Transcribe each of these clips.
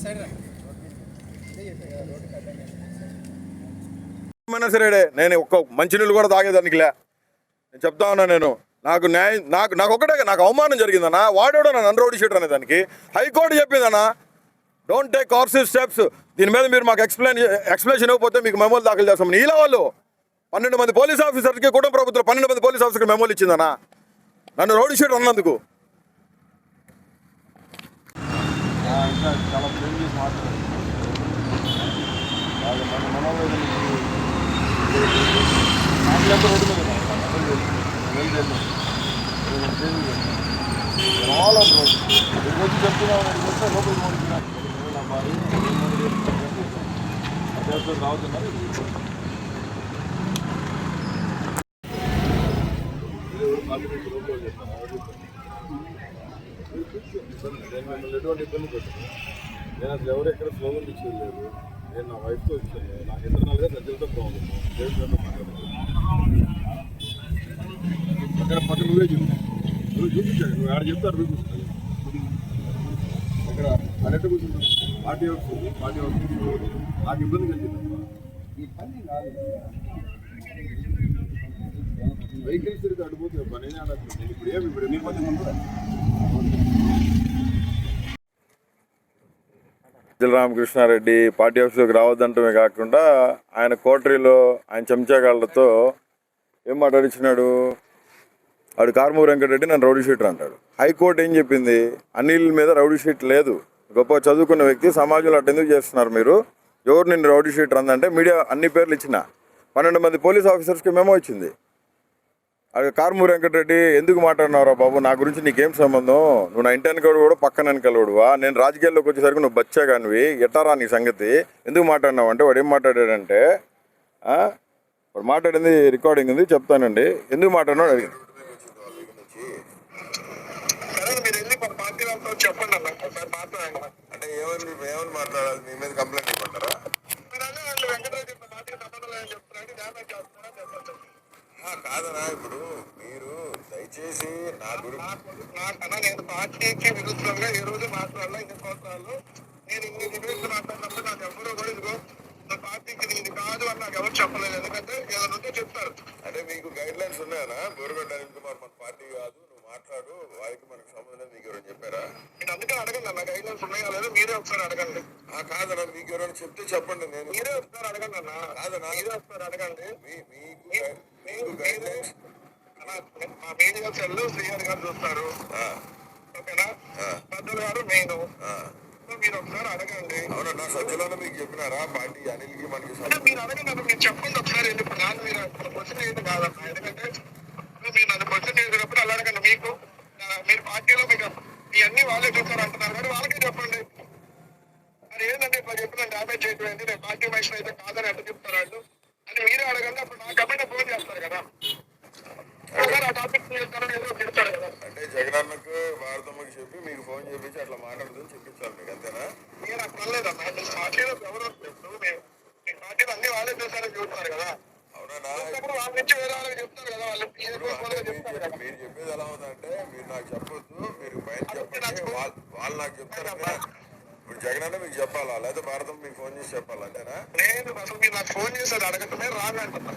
సరే నేను ఒక్క మంచినీళ్ళు కూడా తాగేదానికిలే. నేను చెప్తా ఉన్నా, నాకు న్యాయం నాకు ఒకటే నాకు అవమానం జరిగిందన్నా. వాడేడో నన్ను రోడ్ షీటర్ అనే దానికి high court చెప్పిందన్నా, don't take coercive steps. దీని మీద మీరు మాకు ఎక్స్ప్లెనేషన్ ఇవ్వకపోతే మీకు మెమోలు దాఖలు చేస్తాం. ఇలా వాళ్ళు 12 మంది పోలీస్ ఆఫీసర్కి కూడా ప్రభుత్వం 12 మంది పోలీస్ ఆఫీసర్కి మెమోలు ఇచ్చిందన్నా నన్ను రోడ్ షీటర్ అన్నందుకు. ఎటువంటి ఇబ్బంది పెట్టాను నేను అసలు ఎవరు ఎక్కడ స్లోగన్ ఇచ్చేయలేదు. నేను నా వైఫ్తో ఇచ్చాను. నాకు ఇంటర్నల్గా ప్రజలతో ప్రాబ్లమ్ దేవుడితో మాట్లాడుతున్నాను. అక్కడ పక్కన నువ్వే నువ్వు చూపించాడు. నువ్వు ఆడ చెప్తారు చూపిస్తాను. అక్కడ అన్నట్టు కూర్చుంటాం. పార్టీ నాకు ఇబ్బంది కలిగిందమ్మా. వెహికల్స్ తిరిగి అడిపోతే పని ఆడట్లేదు. ఇప్పుడు ఎన్ని మంది ముందు రామకృష్ణారెడ్డి పార్టీ ఆఫీస్లోకి రావద్దంటమే కాకుండా ఆయన కోటరీలో ఆయన చెంచాగాళ్లతో ఏం మాట్లాడించినాడు. వాడు కారుమూరి వెంకటరెడ్డి నన్ను రౌడీ షీటర్ అంటాడు. హైకోర్టు ఏం చెప్పింది, అనిల్ మీద రౌడీ షీట్ లేదు, గొప్ప చదువుకున్న వ్యక్తి, సమాజంలో అటు ఎందుకు చేస్తున్నారు మీరు, ఎవరు నిన్ను రౌడీ షీటర్ అందంటే మీడియా అన్ని పేర్లు ఇచ్చిన 12 మంది పోలీస్ ఆఫీసర్స్కి మెమో ఇచ్చింది. అది కారుమూరి వెంకటరెడ్డి ఎందుకు మాట్లాడినావురా బాబు, నా గురించి నీకేం సంబంధం, నువ్వు నా ఇంటి వెనకడు కూడా పక్కన వెనకలుడువా, నేను రాజకీయాల్లోకి వచ్చేసరికి నువ్వు బచ్చాగానివి, ఎట్టారా నీ సంగతి, ఎందుకు మాట్లాడినావు అంటే వాడు ఏం మాట్లాడాడంటే, వాడు మాట్లాడింది రికార్డింగ్ ఉంది చెప్తానండి, ఎందుకు మాట్లాడినాడు అడిగింది. చెప్పండి అన్న అంటే ఏమని మాట్లాడాలి, మీ మీద కంప్లైంట్ ఇవ్వమంటారా? కాదనా, ఇప్పుడు మీరు దయచేసి నా గురించి నేను పార్టీకి విరుద్ధంగా ఈ రోజు మాట్లాడాలా, ఇన్ని సంవత్సరాలు నేను ఇన్ని డిబేట్లు మాట్లాడినప్పుడు నాకు ఎవరో కూడా ఇదిగో పార్టీకి ఇది కాదు అని నాకు ఎవరు చెప్పలేదు. ఎందుకంటే ఏమైనా ఉంటే చెప్తారు. అంటే మీకు గైడ్ లైన్స్ ఉన్నాయనా, బోరుగడ్డ అనిల్ కుమార్ మన పార్టీ కాదు, నువ్వు మాట్లాడు, వారికి మనకు సంబంధం మీకు ఎవరైనా చెప్పారా? నేను అందుకే అడగండి అన్న, గైడ్ లైన్స్ ఉన్నాయా లేదా మీరే ఒకసారి అడగండి. కాదన్నా, మీకు ఎవరైనా చెప్తే చెప్పండి, నేను మీరే ఒకసారి అడగండి అన్న. కాదన్నా, మీరే ఒకసారి అడగండి. మీకు గైడ్ లైన్స్ మా మీడియా సెల్ శ్రీహరి గారు చూస్తారు, ఓకేనా, పెద్దలు గారు మెయిన్, మీరు ఒకసారి అడగండి. అవునన్నా, సజ్జలో మీకు చెప్పినారా పార్టీ అనిల్కి మనకి మీరు అడగండి, మీరు చెప్పండి ఒకసారి. ఇప్పుడు నాకు మీరు క్వశ్చన్ ఏంటి కాదన్నా, ఎందుకంటే మీరు నన్ను క్వశ్చన్ చేసినప్పుడు అలా అడగండి. మీకు మీరు పార్టీలో మీకు ఇవన్నీ వాళ్ళే చూస్తారు అంటున్నారు కానీ వాళ్ళకే చెప్పండి. అది ఏంటంటే ఇట్లా చెప్పిన డ్యామేజ్ చేయటం, నేను పార్టీ మనిషిని అయితే కాదని ఎట్లా చెప్తారు వాళ్ళు అని మీరే అడగండి. అప్పుడు నాకు కమిటీ ఫోన్ చేస్తారు కదా, ఆ టాపిక్ ఏదో చెప్తారు కదా. అంటే జగనన్నకు భారతమ్మకి చెప్పి మీకు ఫోన్ చేపించి అట్లా మాట్లాడుతుంది చెప్పించాలి మీకు, అంతేనా? నేను అట్లా లేదమ్మా, పార్టీలో ఎవరు ఇప్పుడు మీ పార్టీలో అన్ని వాళ్ళే చూస్తారని చూస్తారు కదా. అవునా, వాళ్ళ నుంచి వేరే వాళ్ళకి చెప్తారు కదా, వాళ్ళు మీరు చెప్పేది ఎలా ఉందంటే, మీరు నాకు చెప్పొద్దు, మీరు బయట చెప్పండి, వాళ్ళు నాకు చెప్తారు. ఇప్పుడు జగనన్న మీకు చెప్పాలా లేదా భారతం మీకు ఫోన్ చేసి చెప్పాలా, అంతేనా? నేను అసలు మీరు నాకు ఫోన్ చేసేది అడగటమే రాంగ్ అంటున్నా.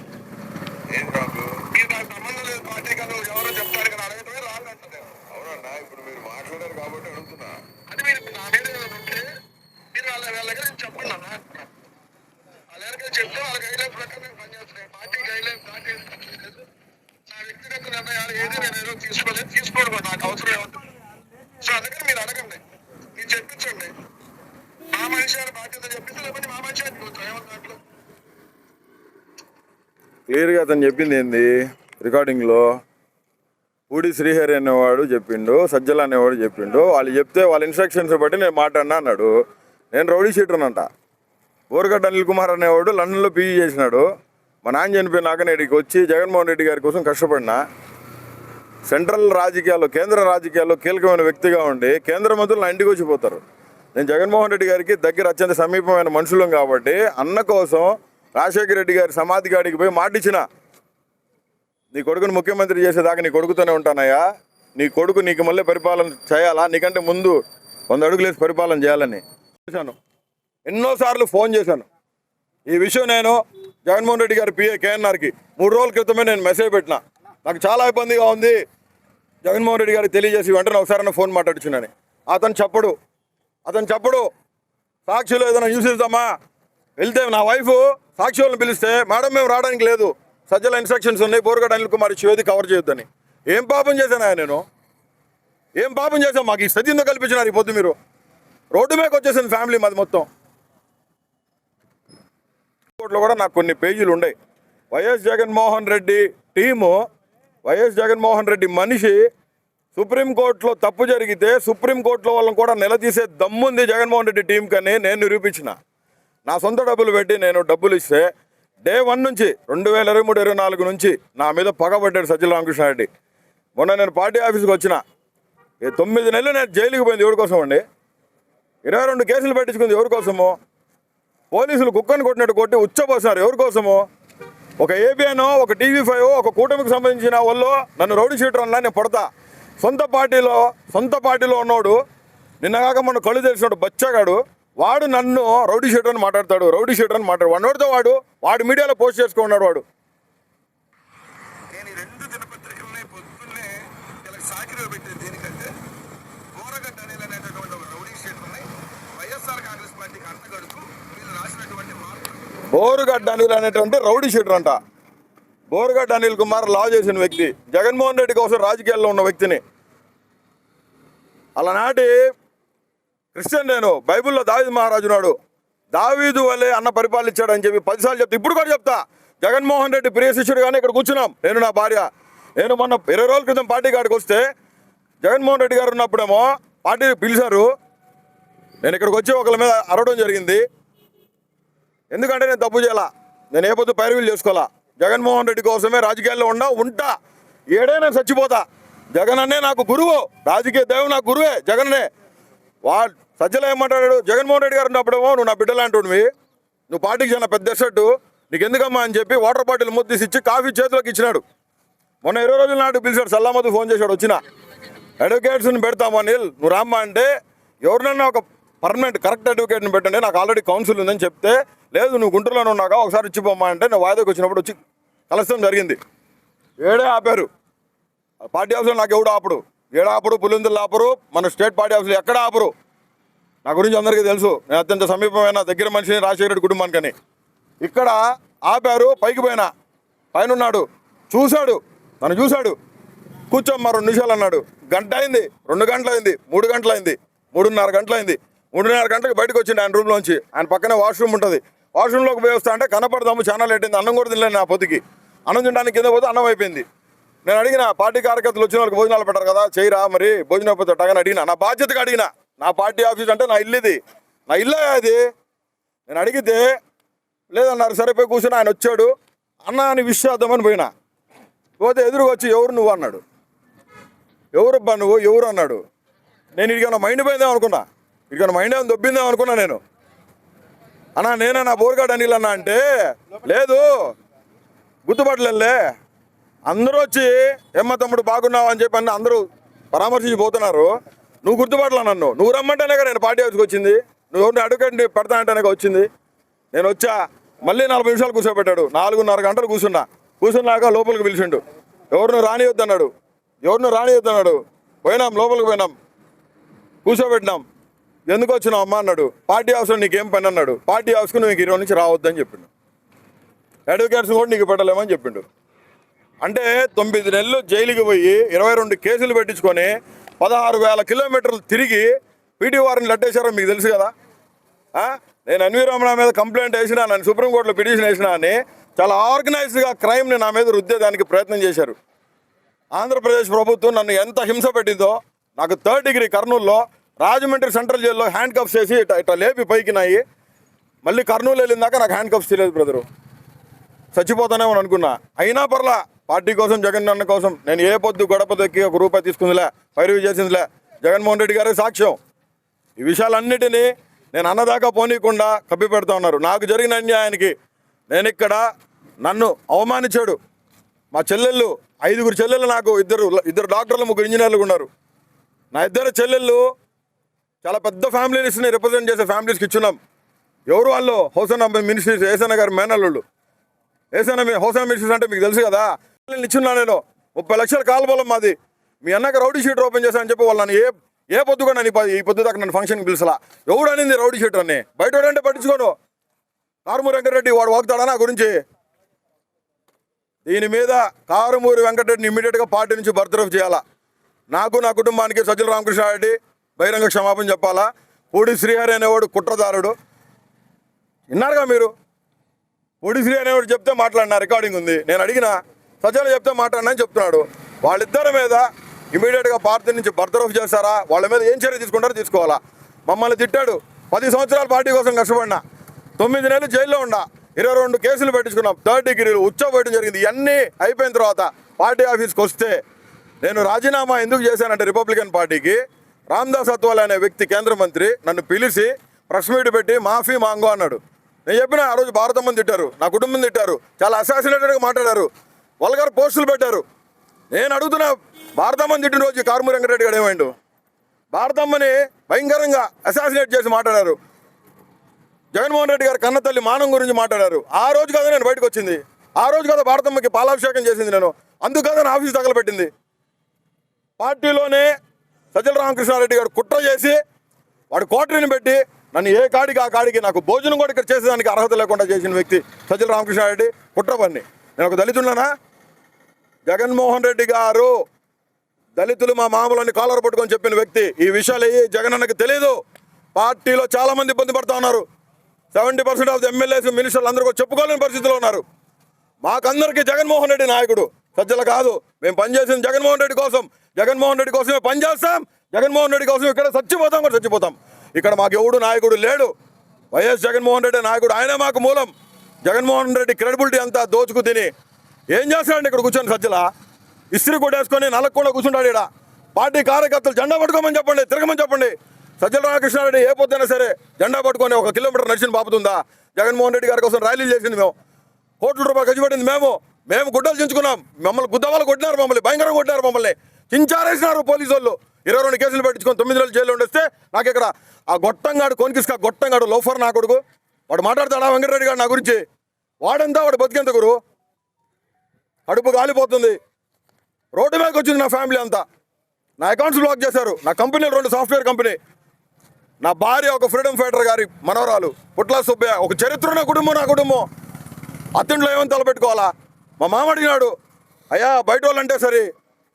ఏం రాంగ్? మీరు నాకు సంబంధం లేదు పార్టీ కదా, ఎవరో చెప్తారు కదా, అడగటమే రాంగ్ అంటుంది. అవునన్నా, ఇప్పుడు మీరు మాట్లాడారు కాబట్టి అడుగుతున్నా. అది మీరు నా మీద ఉంటే మీరు వాళ్ళ దగ్గర చెప్పండి అన్న. వాళ్ళ దగ్గర చెప్తే వాళ్ళ గైడ్లైన్స్ ప్రకారం పనిచేస్తున్నాయి. పార్టీ గైడ్లైన్స్ దాటేసి నా వ్యక్తిగత నిర్ణయాలు ఏది నేను ఏదో తీసుకోవడం నాకు అవసరం ఏమవుతుంది. సో అందుకని మీరు అడగండి, మీరు చెప్పించండి. మా మనిషి గారి బాధ్యత చెప్పింది, లేకపోతే మా మనిషి ఏమన్నా దాంట్లో క్లియర్గా అతను చెప్పింది ఏంది రికార్డింగ్లో, పూడి శ్రీహరి అనేవాడు చెప్పిండు, సజ్జల అనేవాడు చెప్పిండు, వాళ్ళు చెప్తే వాళ్ళ ఇన్స్ట్రక్షన్స్ బట్టి నేను మాట్లాడినా అన్నాడు. నేను రౌడీ షీటర్నంట. బోరుగడ్డ అనిల్ కుమార్ అనేవాడు లండన్లో పీజీ చేసినాడు. మా నాన్న చనిపోయినాక నేటికి వచ్చి జగన్మోహన్ రెడ్డి గారి కోసం కష్టపడినా. సెంట్రల్ రాజకీయాల్లో, కేంద్ర రాజకీయాల్లో కీలకమైన వ్యక్తిగా ఉండి కేంద్ర మంత్రులు నా ఇంటికి వచ్చిపోతారు. నేను జగన్మోహన్ రెడ్డి గారికి దగ్గర అత్యంత సమీపమైన మనుషులం కాబట్టి అన్న కోసం రాజశేఖర రెడ్డి గారి సమాధి కాడికి పోయి మాటిచ్చిన, నీ కొడుకుని ముఖ్యమంత్రి చేసేదాకా నీ కొడుకుతోనే ఉంటానయ్యా, నీ కొడుకు నీకు మళ్ళీ పరిపాలన చేయాలా, నీకంటే ముందు 100 అడుగులేసి పరిపాలన చేయాలని. చేశాను, ఎన్నోసార్లు ఫోన్ చేశాను. ఈ విషయం నేను జగన్మోహన్ రెడ్డి గారి పిఏ కేఎన్ఆర్కి 3 రోజుల క్రితమే నేను మెసేజ్ పెట్టిన. నాకు చాలా ఇబ్బందిగా ఉంది, జగన్మోహన్ రెడ్డి గారికి తెలియజేసి వెంటనే ఒకసారి ఫోన్ మాట్లాడుచున్నాను. అతను చెప్పడు సాక్షులు ఏదైనా చూసిద్దామా వెళ్తే నా వైఫ్ సాక్షి వాళ్ళని పిలిస్తే మేడం మేము రావడానికి లేదు, సజ్జల ఇన్స్ట్రక్షన్స్ ఉన్నాయి, బోరుగడ్డ అనిల్ కుమార్ ఇష్యూ ఏది కవర్ చేయొద్దని. ఏం పాపం చేశాను నేను? ఏం పాపం చేశాను? మాకు ఈ స్థితి ఎందుకు కల్పించినారు? ఈ పొద్దు మీరు రోడ్డు మీదకి వచ్చేసింది ఫ్యామిలీ మాది మొత్తం. కోర్టులో కూడా నాకు కొన్ని పేజీలు ఉన్నాయి. YS Jaganmohan Reddy team, YS Jaganmohan Reddy మనిషి సుప్రీంకోర్టులో తప్పు జరిగితే సుప్రీంకోర్టులో వాళ్ళని కూడా నిలదీసే దమ్ముంది జగన్మోహన్ రెడ్డి టీం కని నేను నిరూపించిన. నా సొంత డబ్బులు పెట్టి నేను డబ్బులు ఇస్తే డే 1 నుంచి 2023-24 నుంచి నా మీద పగబడ్డాడు సజ్జల రామకృష్ణారెడ్డి. మొన్న నేను పార్టీ ఆఫీస్కి వచ్చిన 9 నెలలు నేను జైలుకి పోయింది ఎవరి కోసం అండి? 22 కేసులు పెట్టించుకుంది ఎవరి కోసము? పోలీసులు కుక్కని కొట్టినట్టు కొట్టి ఉచ్చబోసారు ఎవరి కోసము? ఒక ఏబిఎన్, ఒక TV5, ఒక కూటమికి సంబంధించిన వాళ్ళు నన్ను రౌడీ షీటర్ అన్నా నేను పడతా. సొంత పార్టీలో ఉన్నోడు, నిన్నగాక మొన్న కళ్ళు తెలిసినోడు బచ్చగాడు, వాడు నన్ను రౌడీ షీటర్ అని మాట్లాడతాడు. వాడితో వాడు మీడియాలో పోస్ట్ చేసుకున్నాడు. వాడు నేను ఈ 2 దినపత్రికల్ని పొద్దున్నే వీళ్ళకి సాకిలో పెట్టేది దేనికంటే బోరగడ్డ అనిల్ అనేటటువంటి ఒక రౌడీ షీటర్ని వైఎస్ఆర్ కాంగ్రెస్ పార్టీకి అంటగడుతూ వీళ్ళు రాసినటువంటి మార్పులు. బోరుగడ్డ అనిల్ అనేటువంటి రౌడీ షీటర్ అంట. బోరుగడ్డ అనిల్ కుమార్ లా చేసిన వ్యక్తి, జగన్మోహన్ రెడ్డి కోసం రాజకీయాల్లో ఉన్న వ్యక్తిని. అలనాటి క్రిస్టియన్ నేను, బైబిల్లో దావీదు మహారాజు నాడు దావీదు వల్లే అన్న పరిపాలించాడని చెప్పి 10 సార్లు చెప్తా. ఇప్పుడు కూడా చెప్తా. జగన్మోహన్ రెడ్డి ప్రియ శిష్యుడుగానే ఇక్కడ కూర్చున్నాం నేను, నా భార్య. నేను మొన్న 20 రోజుల క్రితం పార్టీ కాడికి వస్తే జగన్మోహన్ రెడ్డి గారు ఉన్నప్పుడేమో పార్టీ పిలిచారు. నేను ఇక్కడికి వచ్చి ఒకరి మీద అరవడం జరిగింది. ఎందుకంటే నేను తప్పు చేయాలా, నేను ఏ పొద్దు పైరువీలు చేసుకోవాలా. జగన్మోహన్ రెడ్డి కోసమే రాజకీయాల్లో ఉంటా. ఏడైనా చచ్చిపోతా. జగన్ అన్నే నాకు గురువు, రాజకీయ దైవం నాకు గురువే జగన్నే. సజ్జల ఏమంటాడు? జగన్మోహన్ రెడ్డి గారు ఉన్నప్పుడేమో నువ్వు నా బిడ్డలు అంటుండివి, నువ్వు పార్టీకి చాలా పెద్ద ఎసట్టు, నీకు ఎందుకమ్మా అని చెప్పి వాటర్ బాటిల్ ముద్దేసి ఇచ్చి కాఫీ చేతిలోకి ఇచ్చినాడు. మొన్న 20 రోజుల నాడు పిలిచాడు, సల్లామద్దు ఫోన్ చేశాడు. వచ్చిన అడ్వకేట్స్ని పెడతాము అనిల్, నువ్వు రామ్మా అంటే ఎవరినన్నా ఒక పర్మనెంట్ కరెక్ట్ అడ్వకేట్ని పెట్టండి, నాకు ఆల్రెడీ కౌన్సిల్ ఉందని చెప్తే, లేదు నువ్వు గుంటూరులోనే ఉన్నాగా ఒకసారి ఇచ్చిపోమ్మా అంటే నేను వాయిదాకి వచ్చినప్పుడు వచ్చి కలసం జరిగింది. ఏడే ఆపారు పార్టీ ఆఫీసులో. నాకు ఎవడు ఆపడు, ఏడాపరు, పులిందులు ఆపరు, మన స్టేట్ పార్టీ ఆఫీసులు ఎక్కడ ఆపరు. నా గురించి అందరికీ తెలుసు, నేను అత్యంత సమీపమైన దగ్గర మనిషిని రాజశేఖర రెడ్డి కుటుంబానికని. ఇక్కడ ఆపారు, పైకి పోయినా, పైన ఉన్నాడు, నన్ను చూశాడు, కూర్చోమ్మా 2 నిమిషాలు అన్నాడు. గంట అయింది, 2 గంటలు అయింది, 3 గంటలు అయింది, 3:30 గంటలు అయింది. 3:30 గంటలకు బయటకు వచ్చింది ఆయన రూమ్లోంచి. ఆయన పక్కనే వాష్రూమ్ ఉంటుంది. వాష్రూమ్లోకి పోయి వస్తా అంటే కనపడదాము, చాలా లేట్ అయింది, అన్నం కూడా తినలేదు. నా పొద్దుకి అన్నం తినడానికి కింద పోతే అన్నం అయిపోయింది. నేను అడిగిన, పార్టీ కార్యకర్తలు వచ్చిన వాళ్ళకి భోజనాలు పెట్టారు కదా, చేయరా మరి భోజనం అయిపోతే అట్టగాని అడిగినా, నా బాధ్యతగా అడిగినా. నా పార్టీ ఆఫీస్ అంటే నా ఇల్లు ఇది, నా ఇల్లే అది. నేను అడిగితే లేదన్నారు. సరిపోయి కూర్చొని ఆయన వచ్చాడు. అన్న అని విష్ చేద్దామని పోయినా, పోతే ఎదురుగా వచ్చి ఎవరు నువ్వు అన్నాడు. ఎవరబ్బా నువ్వు, ఎవరు అన్నాడు. నేను ఇడికన్నా మైండ్ పోయిందేమో అనుకున్నా, ఇడికన్నా మైండ్ ఏమైనా దొబ్బిందేమో అనుకున్నా నేను. అన్నా నేనే నా బోరుగడ్డ అనిల్ అన్నా అంటే, లేదు గుర్తుపట్టలే. అందరూ వచ్చి ఏమ్మ తమ్ముడు బాగున్నావు అని చెప్పి అందరూ పరామర్శించి పోతున్నారు. నువ్వు గుర్తుపట్టలా నన్ను. నువ్వు రమ్మంటేనే నేను పార్టీ ఆఫీస్కి వచ్చింది, నువ్వు ఎవరిని అడ్వకేట్ని పెడతానంటేనే వచ్చింది. నేను వచ్చా, మళ్ళీ 40 నిమిషాలు కూర్చోబెట్టాడు. 4:30 గంటలు కూర్చున్నాక లోపలికి పిలిచిండు. ఎవరిని రానియొద్దన్నాడు. పోయినాం, లోపలికి పోయినాం, కూర్చోబెట్టినాం. ఎందుకు వచ్చినావు అమ్మ అన్నాడు. పార్టీ ఆఫీస్లో నీకేం పని అన్నాడు. పార్టీ ఆఫీస్కి నువ్వు 20 నుంచి రావద్దని చెప్పిండు. అడ్వకేట్స్ కూడా నీకు పెట్టలేమని చెప్పిండు. అంటే 9 నెలలు జైలుకి పోయి 22 కేసులు పెట్టించుకొని 16,000 కిలోమీటర్లు తిరిగి పీటీ వారిని లట్టేశారో మీకు తెలుసు కదా. నేను ఎన్విరాన్మెంట్ మీద కంప్లైంట్ వేసినా, నన్ను సుప్రీంకోర్టులో పిటిషన్ వేసినా అని చాలా ఆర్గనైజ్డ్గా క్రైమ్ని నా మీద రుద్దేదానికి ప్రయత్నం చేశారు. ఆంధ్రప్రదేశ్ ప్రభుత్వం నన్ను ఎంత హింస పెట్టిందో. నాకు 3rd డిగ్రీ కర్నూలులో రాజమండ్రి సెంట్రల్ జైల్లో హ్యాండ్ కప్స్ చేసి ఇట్లా లేపి పైకి నాయి. మళ్ళీ కర్నూలు వెళ్ళిందాక నాకు హ్యాండ్ కప్స్ తెలియదు బ్రదరు. చచ్చిపోతానేమో అనుకున్నా. అయినా పర్లా, పార్టీ కోసం, జగన్ అన్న కోసం నేను ఏ పొద్దు గడప దొక్కి 1 రూపాయి తీసుకుందిలే, పైరువి చేసిందిలే. జగన్మోహన్ రెడ్డి గారే సాక్ష్యం. ఈ విషయాలన్నిటినీ నేను అన్నదాకా పోనీయకుండా కప్పి పెడతా ఉన్నారు. నాకు జరిగిన అన్యాయానికి నేను నన్ను అవమానించాడు. మా చెల్లెళ్ళు 5 చెల్లెళ్ళు, నాకు ఇద్దరు డాక్టర్లు, 3 ఇంజనీర్లు ఉన్నారు. నా 2 చెల్లెళ్ళు చాలా పెద్ద ఫ్యామిలీస్ని రిప్రజెంట్ చేసే ఫ్యామిలీస్కి ఇచ్చున్నాం. ఎవరు వాళ్ళు? హౌసన్ మినిస్ట్రీస్, ఏసన్న గారి మేనల్లుళ్ళు. హౌసన్ మినిస్ట్రీస్ అంటే మీకు తెలుసు కదా. ఇచ్చున్నా నేను 30 లక్షల కాలుబలం మాది. మీ అన్నకి రౌడీ షీటర్ ఓపెన్ చేశానని చెప్పి వాళ్ళని ఏ పొద్దు కూడా నన్ను ఈ పొద్దు దాకా నన్ను ఫంక్షన్కి పిలిచలా. ఎవడు అనింది రౌడీ షీటర్ అని? బయట అంటే పట్టించుకోను. కారుమూరి వెంకటరెడ్డి వాడు వాగుతాడా నా గురించి? దీని మీద కారుమూరి వెంకటరెడ్డిని ఇమ్మీడియట్గా పార్టీ నుంచి బర్తరఫ్ చేయాలా. నాకు నా కుటుంబానికి సజ్జల రామకృష్ణారెడ్డి బహిరంగ క్షమాపణ చెప్పాలా. పూడి శ్రీహరి అనేవాడు కుట్రదారుడు. విన్నారుగా మీరు? పూడి శ్రీ అనేవాడు చెప్తే మాట్లాడినా, రికార్డింగ్ ఉంది. నేను అడిగిన సజ్జల చెప్తే మాట్లాడినా చెప్తున్నాడు. వాళ్ళిద్దరి మీద ఇమీడియట్గా పార్టీ నుంచి బర్తరఫ్ చేస్తారా? వాళ్ళ మీద ఏం చర్య తీసుకుంటారో తీసుకోవాలా. మమ్మల్ని తిట్టాడు. 10 సంవత్సరాలు పార్టీ కోసం కష్టపడినా, 9 నెలలు జైల్లో ఉండా, 22 కేసులు పెట్టించుకున్నాం, 3rd డిగ్రీలు ఉచ్చబోయడం జరిగింది. ఇవన్నీ అయిపోయిన తర్వాత పార్టీ ఆఫీస్కి వస్తే నేను రాజీనామా ఎందుకు చేశానంటే రిపబ్లికన్ పార్టీకి, రామ్దాస్ అత్వాల్ అనే వ్యక్తి కేంద్ర మంత్రి నన్ను పిలిచి ప్రెస్ మీట్ పెట్టి మాఫీ మాంగో అన్నాడు. నేను చెప్పిన ఆ రోజు భారతమ్మని తిట్టారు, నా కుటుంబం తిట్టారు, చాలా అసాసినేటెడ్గా మాట్లాడారు, వల్గర్ పోస్టులు పెట్టారు. నేను అడుగుతున్నా, భారతమ్మని తిట్టిన రోజు కారుమూరి వెంకటరెడ్డి గారు ఏమైండు? భారతమ్మని భయంకరంగా అసాసినేట్ చేసి మాట్లాడారు. జగన్మోహన్ రెడ్డి గారు కన్న తల్లి మానం గురించి మాట్లాడారు. ఆ రోజు కదా నేను బయటకు వచ్చింది. ఆ రోజు కదా భారతమ్మకి పాలాభిషేకం చేసింది నేను. అందుకు కదా నా ఆఫీస్ తగలబెట్టింది. పార్టీలోనే సజ్జల రామకృష్ణారెడ్డి గారు కుట్ర చేసి వాడు కోటరీని పెట్టి నన్ను ఏ కాడికి ఆ కాడికి నాకు భోజనం కూడా ఇక్కడ చేసేదానికి అర్హత లేకుండా చేసిన వ్యక్తి సజ్జల రామకృష్ణారెడ్డి. కుట్ర పన్ని. నేను ఒక దళితున్నానా? జగన్మోహన్ రెడ్డి గారు దళితులు మా మామూలని కాలర్ పట్టుకొని చెప్పిన వ్యక్తి. ఈ విషయాలు జగన్ అన్నకి తెలియదు. పార్టీలో చాలామంది ఇబ్బంది పడుతూ ఉన్నారు. 70% ఆఫ్ ది ఎమ్మెల్యేస్, మినిస్టర్లు అందరూ చెప్పుకోలేని పరిస్థితిలో ఉన్నారు. మాకందరికీ జగన్మోహన్ రెడ్డి నాయకుడు, సజ్జల కాదు. మేము పనిచేసింది జగన్మోహన్ రెడ్డి కోసం. జగన్మోహన్ రెడ్డి కోసమే పనిచేస్తాం. జగన్మోహన్ రెడ్డి కోసం ఇక్కడ చచ్చిపోతాం కూడా చచ్చిపోతాం. ఇక్కడ మాకు ఎవడు నాయకుడు లేడు. వైఎస్ జగన్మోహన్ రెడ్డి నాయకుడు. ఆయనే మాకు మూలం. జగన్మోహన్ రెడ్డి క్రెడిబిలిటీ అంతా దోచుకు తిని ఏం చేస్తాడండి ఇక్కడ కూర్చొని సజ్జల? ఇస్త్రీ కొట్టేసుకొని నలగకుండా కూర్చుంటాడు. ఇక్కడ పార్టీ కార్యకర్తలు జెండా పట్టుకోమని చెప్పండి, తిరగమని చెప్పండి. సజ్జల రామకృష్ణారెడ్డి ఏ పొద్దుైనా సరే జెండా పట్టుకొని 1 కిలోమీటర్ నడిచిన బాపుతుందా? జగన్మోహన్ రెడ్డి గారి కోసం ర్యాలీలు చేసింది మేము. కోట్ల రూపాయలు ఖర్చు పెట్టింది మేము గుడ్డలు చించుకున్నాం. మమ్మల్ని గుద్దవాళ్ళు కొట్టినారు, మమ్మల్ని భయంకరంగా కొట్టినారు, మమ్మల్ని చించారేసినారు పోలీసు వాళ్ళు. 22 కేసులు పెట్టించుకొని 9 నెలలు జైల్లో ఉండేస్తే నాకు ఇక్కడ ఆ గొట్టంగాడు కొనికిస్కా గొట్టంగాడు లోఫర్ నా కొడుకు వాడు మాట్లాడతాడా వెంకటరెడ్డి గారు నా గురించి? వాడంతా వాడు బతికేంత గురు. కడుపు కాలిపోతుంది. రోడ్డు మీదకి వచ్చింది నా ఫ్యామిలీ అంతా. నా అకౌంట్స్ బ్లాక్ చేశారు. నా కంపెనీలు 2 సాఫ్ట్వేర్ కంపెనీ. నా భార్య ఒక ఫ్రీడమ్ ఫైటర్ గారి మనవరాలు పుట్ల సుబ్బయ్య. ఒక చరిత్ర నా కుటుంబం. అత్తింట్లో ఏమని తలపెట్టుకోవాలా? మా మామ అడిగినాడు, అయ్యా బయట వాళ్ళంటే సరే,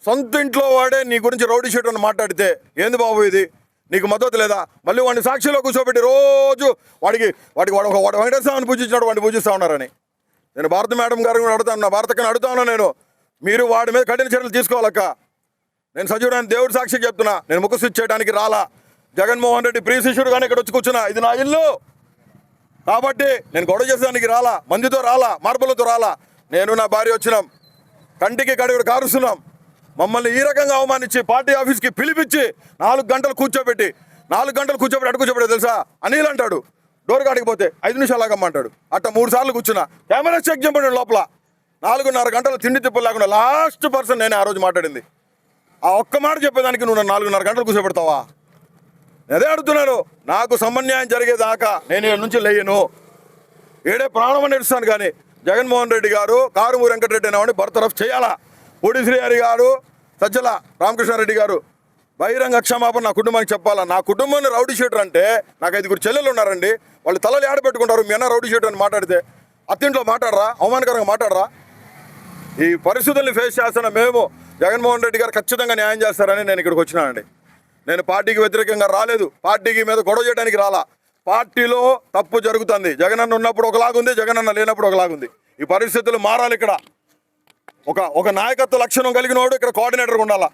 సొంత ఇంట్లో వాడే నీ గురించి రౌడీ షీట్ అని మాట్లాడితే ఏంది బాబు ఇది? నీకు మద్దతు లేదా? మళ్ళీ వాడిని సాక్షిలో కూర్చోబెట్టి రోజు వాడు వెంకటేశ్వర స్వామిని పూజించినాడు, వాడిని పూజిస్తూ ఉన్నారని. నేను భారత మేడం గారిని కూడా అడుగుతాను, నా భారతకని అడుగుతా ఉన్నా నేను. మీరు వాడి మీద కఠిన చర్యలు తీసుకోవాలక్క. నేను సజీవుడాన్ని దేవుడి సాక్షి చెప్తున్నా. నేను ముఖ స్విచ్ చేయడానికి రాలా. జగన్మోహన్ రెడ్డి ప్రియ శిష్యుడుగానే ఇక్కడ వచ్చి కూర్చున్నా. ఇది నా ఇల్లు కాబట్టి నేను గొడవ చేసేదానికి రాలా, మందితో రాలా, మార్పులతో రాలా. నేను నా భార్య వచ్చినాం, కంటికి కడుగుడు కారుస్తున్నాం. మమ్మల్ని ఈ రకంగా అవమానించి పార్టీ ఆఫీస్కి పిలిపించి 4 గంటలు కూర్చోబెట్టి అటు కూర్చోబెట్టి తెలుసా? అనిల్ అంటాడు డోర్ కాడికి పోతే 5 నిమిషాలు ఆగమ్మంటాడు. అట్లా 3 సార్లు కూర్చున్నా. కెమెరా చెక్ చెప్పండి లోపల. 4.5 గంటలు తిండి తిప్పులు లేకుండా లాస్ట్ పర్సన్ నేనే ఆ రోజు మాట్లాడింది. ఆ ఒక్క మాట చెప్పేదానికి నువ్వు 4.5 గంటలు కూర్చోబెడతావా? అదే అడుగుతున్నాను. నాకు సమన్యాయం జరిగేదాకా నేను ఇక్కడ నుంచి లేయను. ఏడే ప్రాణం అని నడుస్తాను. కానీ జగన్మోహన్ రెడ్డి గారు కారుమూరి వెంకటరెడ్డి అనేవాడిని బర్తరఫ్ చేయాలా. పూడి శ్రీహరి గారు, సజ్జల రామకృష్ణారెడ్డి గారు బహిరంగ క్షమాపణ నా కుటుంబానికి చెప్పాలా. నా కుటుంబాన్ని రౌడీ షీటర్ అంటే నాకు 5 చెల్లెలు ఉన్నారండి. వాళ్ళు తలలు ఏడబెట్టుకుంటారు. మీ అన్న రౌడీ షీటర్ అని మాట్లాడితే అత్తింట్లో మాట్లాడరా? అవమానకరంగా మాట్లాడరా? ఈ పరిస్థితుల్ని ఫేస్ చేస్తున్న మేము జగన్మోహన్ రెడ్డి గారు ఖచ్చితంగా న్యాయం చేస్తారని నేను ఇక్కడికి వచ్చినానండి. నేను పార్టీకి వ్యతిరేకంగా రాలేదు. పార్టీకి మీద గొడవ చేయడానికి రాలా. పార్టీలో తప్పు జరుగుతుంది. జగనన్న ఉన్నప్పుడు ఒకలాగుంది, జగనన్న లేనప్పుడు ఒకలాగుంది. ఈ పరిస్థితులు మారాలి. ఇక్కడ ఒక నాయకత్వ లక్షణం కలిగిన వాడు ఇక్కడ కోఆర్డినేటర్గా ఉండాలా.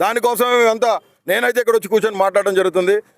దానికోసమే మేమంతా నేనైతే ఇక్కడ వచ్చి కూర్చొని మాట్లాడడం జరుగుతుంది.